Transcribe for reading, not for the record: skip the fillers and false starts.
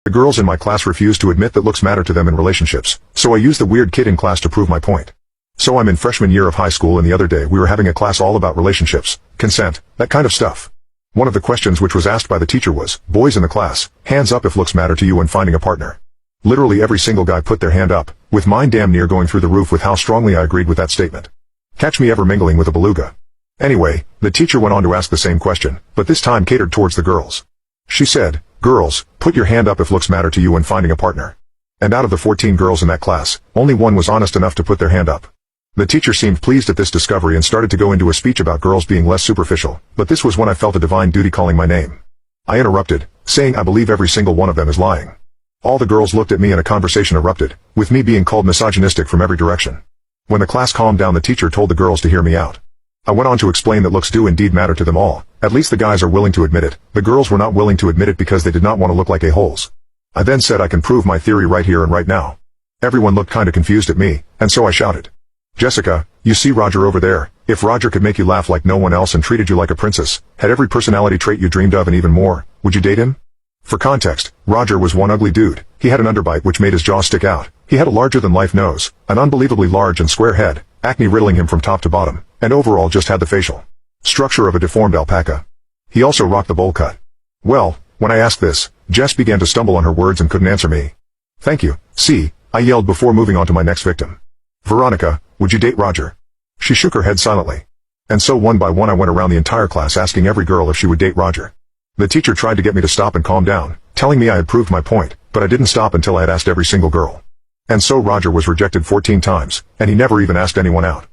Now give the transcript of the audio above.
The girls in my class refused to admit that looks matter to them in relationships, so I used the weird kid in class to prove my point. So I'm in freshman year of high school and the other day we were having a class all about relationships, consent, that kind of stuff. One of the questions which was asked by the teacher was, boys in the class, hands up if looks matter to you when finding a partner. Literally every single guy put their hand up, with mine damn near going through the roof with how strongly I agreed with that statement. Catch me ever mingling with a beluga. Anyway, the teacher went on to ask the same question, but this time catered towards the girls. She said, girls, put your hand up if looks matter to you when finding a partner. And out of the 14 girls in that class, only one was honest enough to put their hand up. The teacher seemed pleased at this discovery and started to go into a speech about girls being less superficial, but this was when I felt a divine duty calling my name. I interrupted, saying I believe every single one of them is lying. All the girls looked at me and a conversation erupted, with me being called misogynistic from every direction. When the class calmed down, the teacher told the girls to hear me out. I went on to explain that looks do indeed matter to them all, at least the guys are willing to admit it, the girls were not willing to admit it because they did not want to look like a-holes. I then said I can prove my theory right here and right now. Everyone looked kinda confused at me, and so I shouted. Jessica, you see Roger over there, if Roger could make you laugh like no one else and treated you like a princess, had every personality trait you dreamed of and even more, would you date him? For context, Roger was one ugly dude, he had an underbite which made his jaw stick out, he had a larger-than-life nose, an unbelievably large and square head, acne riddling him from top to bottom, and overall just had the facial structure of a deformed alpaca. He also rocked the bowl cut. Well, when I asked this, Jess began to stumble on her words and couldn't answer me. Thank you, see, I yelled before moving on to my next victim. Veronica, would you date Roger? She shook her head silently. And so one by one I went around the entire class asking every girl if she would date Roger. The teacher tried to get me to stop and calm down, telling me I had proved my point, but I didn't stop until I had asked every single girl. And so Roger was rejected 14 times, and he never even asked anyone out.